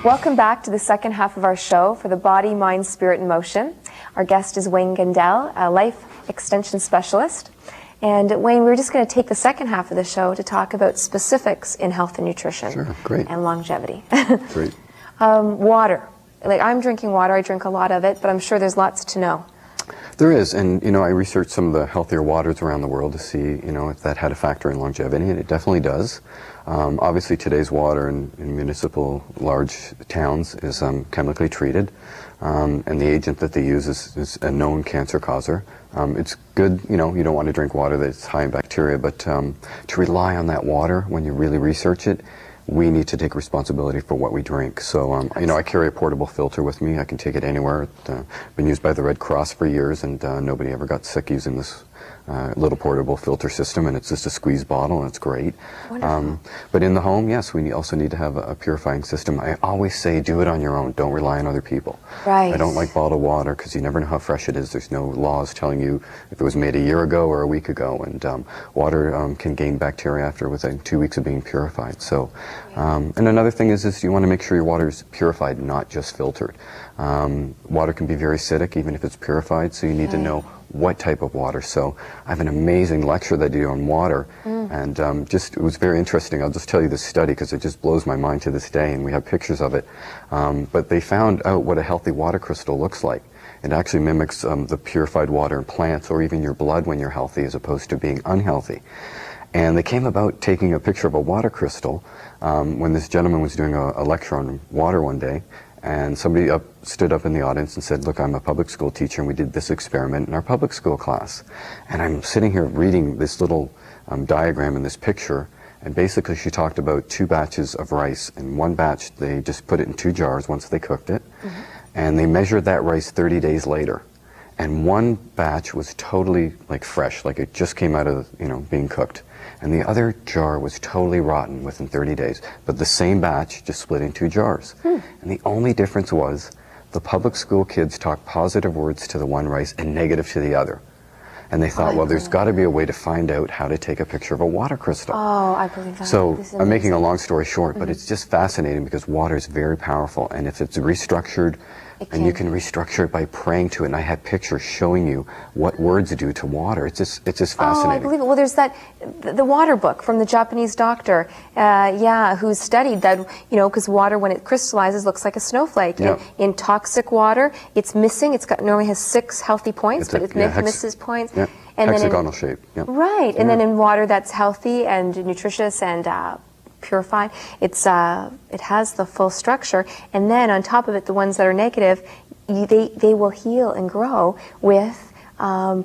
Welcome back to the second half of our show for the Body, Mind, Spirit, and Motion. Our guest is Wayne Gendell, a life extension specialist. And Wayne, we're just going to take the second half of the show to talk about specifics in health and nutrition. Sure, great. And longevity. Great. Water. Like, I'm drinking water, I drink a lot of it, but I'm sure there's lots to know. There is, and I researched some of the healthier waters around the world to see, if that had a factor in longevity, and it definitely does. Obviously, today's water in municipal large towns is chemically treated, and the agent that they use is a known cancer causer. It's good, you don't want to drink water that's high in bacteria, but to rely on that water when you really research it, we need to take responsibility for what we drink. So, I carry a portable filter with me. I can take it anywhere. It's been used by the Red Cross for years, and nobody ever got sick using this little portable filter system, and it's just a squeeze bottle, and it's great. But in the home, yes, we also need to have a purifying system. I always say do it on your own. Don't rely on other people. Right. I don't like bottled water because you never know how fresh it is. There's no laws telling you if it was made a year ago or a week ago, and water can gain bacteria after within 2 weeks of being purified. So, and another thing is you want to make sure your water is purified, not just filtered. Water can be very acidic even if it's purified, so you need to know what type of water. So I have an amazing lecture that I do on water, and it was very interesting. I'll just tell you this study because it just blows my mind to this day, and we have pictures of it. But they found out what a healthy water crystal looks like. It actually mimics the purified water in plants or even your blood when you're healthy as opposed to being unhealthy. And they came about taking a picture of a water crystal when this gentleman was doing a lecture on water one day. And somebody stood up in the audience and said, look, I'm a public school teacher, and we did this experiment in our public school class. And I'm sitting here reading this little diagram in this picture, and basically she talked about 2 batches of rice. In one batch, they just put it in 2 jars once they cooked it, and they measured that rice 30 days later. And one batch was totally fresh, like it just came out of being cooked. And the other jar was totally rotten within 30 days. But the same batch just split in 2 jars. And the only difference was the public school kids talked positive words to the one rice and negative to the other. And they thought, well, there's got to be a way to find out how to take a picture of a water crystal. Oh, I believe that. So I'm making a long story short, but it's just fascinating because water is very powerful. And if it's restructured, and you can restructure it by praying to it. And I had pictures showing you what words do to water. It's just fascinating. Oh, I believe it. Well, there's the water book from the Japanese doctor, who studied that, because water, when it crystallizes, looks like a snowflake. Yep. In toxic water, it's missing. Normally has 6 healthy points, but it misses points. Yep. And hexagonal shape. Yep. Right. And then in water that's healthy and nutritious and purified, it has the full structure, and then on top of it, the ones that are negative, they will heal and grow with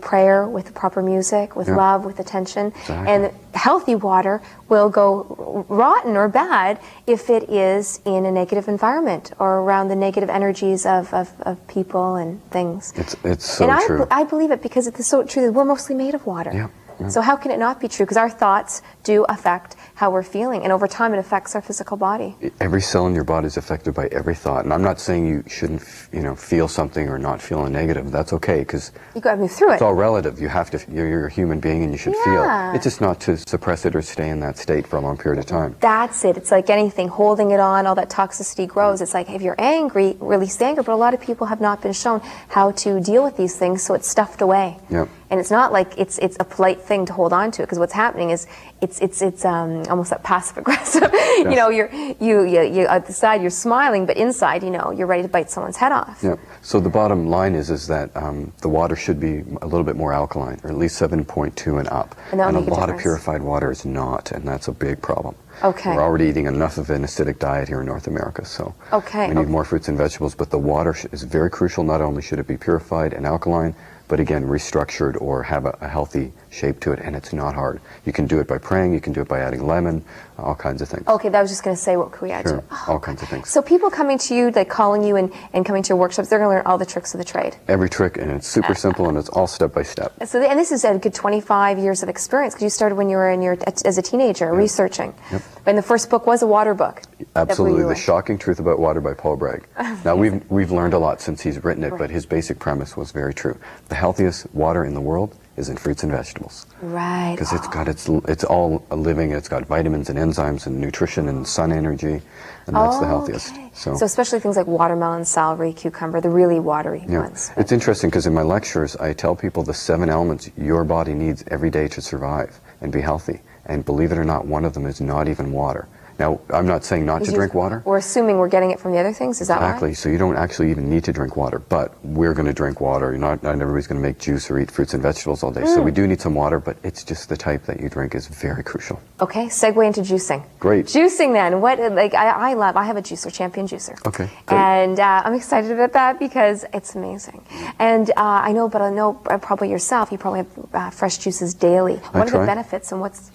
prayer, with the proper music, with love, with attention. Exactly. And healthy water will go rotten or bad if it is in a negative environment or around the negative energies of people and things. It's so true. I believe it because it's so true that we're mostly made of water. Yep. So how can it not be true? Because our thoughts do affect how we're feeling, and over time it affects our physical body. Every cell in your body is affected by every thought, and I'm not saying you shouldn't, feel something or not feel a negative. That's okay, because you got to move through it. It's all relative. You have to. You're a human being, and you should feel. It's just not to suppress it or stay in that state for a long period of time. That's it. It's like anything, holding it on, all that toxicity grows. It's like if you're angry, release the anger. But a lot of people have not been shown how to deal with these things, so it's stuffed away. Yep. And it's not like it's a polite thing to hold on to, because what's happening is it's almost that passive aggressive. Yes. You at the side you're smiling, but inside you're ready to bite someone's head off. Yeah. So the bottom line is that the water should be a little bit more alkaline, or at least 7.2 and up. And a lot of purified water is not, and that's a big problem. Okay. We're already eating enough of an acidic diet here in North America, so we need more fruits and vegetables. But the water is very crucial. Not only should it be purified and alkaline, but again, restructured or have a healthy shape to it, and it's not hard. You can do it by praying, you can do it by adding lemon, all kinds of things. Okay, that was just going to say, what could we add to it? All kinds of things. So people coming to you, like calling you and coming to your workshops, they're going to learn all the tricks of the trade. Every trick, and it's super simple, and it's all step by step. So, and this is a good 25 years of experience, because you started when you were as a teenager, researching. Yep. And the first book was a water book. Absolutely, The Shocking Truth About Water by Paul Bragg. Now, we've learned a lot since he's written it, but his basic premise was very true. The healthiest water in the world is in fruits and vegetables. Right. Because it's all living, it's got vitamins and enzymes and nutrition and sun energy, and that's the healthiest. Okay. So especially things like watermelon, celery, cucumber, the really watery ones. It's interesting because in my lectures I tell people the 7 elements your body needs every day to survive and be healthy. And believe it or not, one of them is not even water. Now, I'm not saying not to drink water. We're assuming we're getting it from the other things, is that right? Exactly. So you don't actually even need to drink water, but we're going to drink water. Not everybody's going to make juice or eat fruits and vegetables all day. So we do need some water, but it's just the type that you drink is very crucial. Okay, segue into juicing. Great. Juicing then, I have a juicer, Champion Juicer. Okay, great. And I'm excited about that because it's amazing. And I know probably yourself, you probably have fresh juices daily. What are the benefits and what's...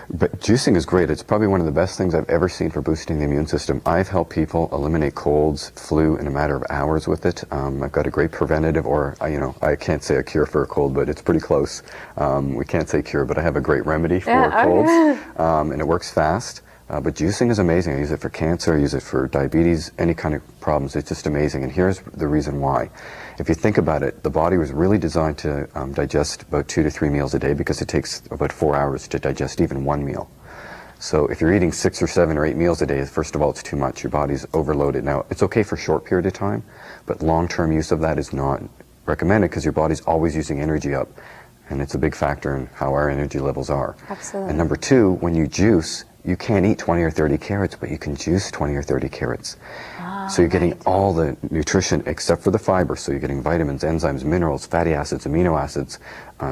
But juicing is great. It's probably one of the best things I've ever seen for boosting the immune system. I've helped people eliminate colds, flu in a matter of hours with it. I've got a great preventative, or I can't say a cure for a cold, but it's pretty close. We can't say cure, but I have a great remedy for colds, and it works fast. But juicing is amazing. I use it for cancer, I use it for diabetes, any kind of problems. It's just amazing. And here's the reason why. If you think about it, the body was really designed to digest about 2 to 3 meals a day because it takes about 4 hours to digest even one meal. So if you're eating 6 or 7 or 8 meals a day, first of all, it's too much. Your body's overloaded. Now, it's okay for a short period of time, but long-term use of that is not recommended because your body's always using energy up. And it's a big factor in how our energy levels are. Absolutely. And number 2, when you juice, you can't eat 20 or 30 carrots, but you can juice 20 or 30 carrots. So you're getting all the nutrition except for the fiber. So you're getting vitamins, enzymes, minerals, fatty acids, amino acids,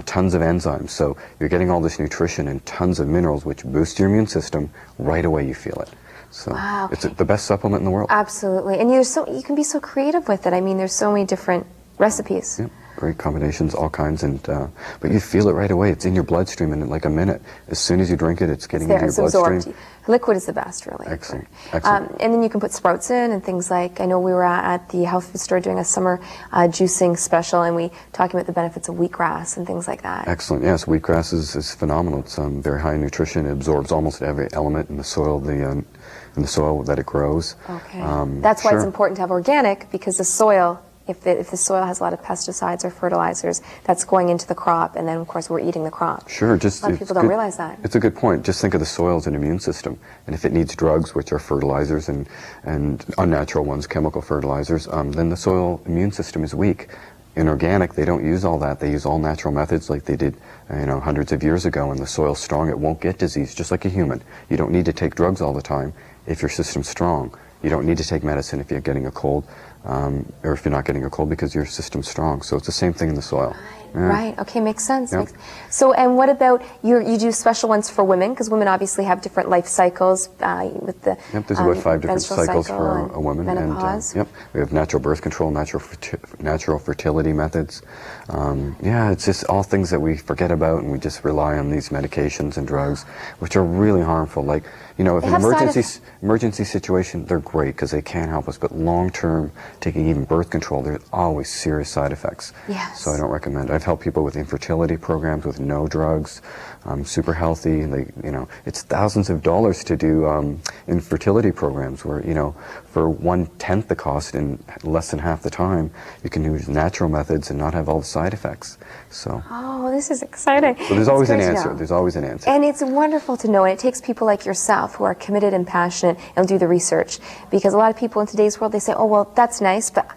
tons of enzymes. So you're getting all this nutrition and tons of minerals, which boost your immune system. Right away you feel it. So it's the best supplement in the world. Absolutely. And you can be so creative with it. I mean, there's so many different recipes. Yep. Great combinations, all kinds, but you feel it right away. It's in your bloodstream in like a minute. As soon as you drink it, it's getting into your bloodstream. Liquid is the best, really. Excellent. Excellent. And then you can put sprouts in and things like, I know we were at the health food store doing a summer juicing special, and we talking about the benefits of wheatgrass and things like that. Excellent. Yes, wheatgrass is phenomenal. It's very high in nutrition. It absorbs almost every element in the soil, in the soil that it grows. Okay. That's why it's important to have organic, because the soil. If the soil has a lot of pesticides or fertilizers, that's going into the crop, and then of course we're eating the crop. Sure, a lot of people don't realize that. It's a good point. Just think of the soil as an immune system, and if it needs drugs, which are fertilizers and unnatural ones, chemical fertilizers, then the soil immune system is weak. In organic, they don't use all that. They use all natural methods like they did, hundreds of years ago, and the soil's strong. It won't get disease, just like a human. You don't need to take drugs all the time if your system's strong. You don't need to take medicine if you're getting a cold, or if you're not getting a cold because your system's strong. So it's the same thing in the soil. Right. Okay, makes sense. Yep. So, and what about you do special ones for women, because women obviously have different life cycles with the there's about 5 different cycles for and a woman. menopause. And we have natural birth control, natural fertility methods. It's just all things that we forget about, and we just rely on these medications and drugs, which are really harmful. Like, if an emergency situation, they're great because they can help us, but long term, taking even birth control, there's always serious side effects. Yes. So I don't recommend it. I've helped people with infertility programs with no drugs, super healthy. It's thousands of dollars to do infertility programs where, for 1/10 the cost in less than half the time, you can use natural methods and not have all the side effects. So. Oh, this is exciting. So there's always an answer. There's always an answer. And it's wonderful to know, and it takes people like yourself who are committed and passionate and do the research, because a lot of people in today's world, they say, oh, well, that's nice, but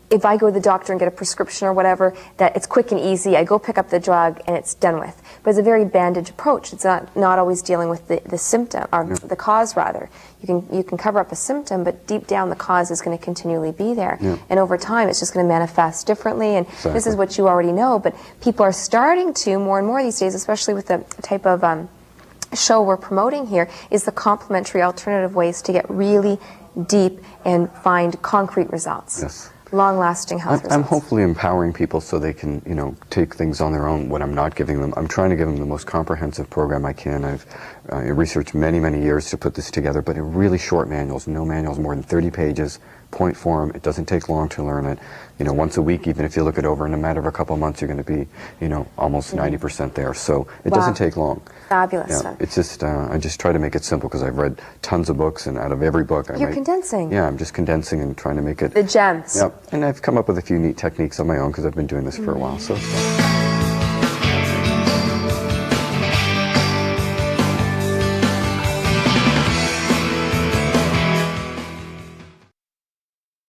if I go to the doctor and get a prescription or whatever, that it's quick and easy. I go pick up the drug and it's done with. But it's a very bandaged approach. It's not always dealing with the symptom, or the cause rather. You can cover up a symptom, but deep down the cause is going to continually be there. Yeah. And over time, it's just going to manifest differently. And this is what you already know, but people are starting to more and more these days, especially with the type of show we're promoting here, is the complementary alternative ways to get really deep and find concrete results. Yes. Long-lasting health results. I'm hopefully empowering people so they can, take things on their own when I'm not giving them. I'm trying to give them the most comprehensive program I can. I've researched many, many years to put this together, but in really short manuals, no manuals more than 30 pages, point form. It doesn't take long to learn it. Once a week, even if you look it over in a matter of a couple of months, you're going to be, almost 90% there. So it doesn't take long. Fabulous. Yeah, it's just, I just try to make it simple because I've read tons of books, and out of every book, You're condensing. Yeah, I'm just condensing and trying to make it. The gems. Yep. And I've come up with a few neat techniques on my own because I've been doing this for a while. So.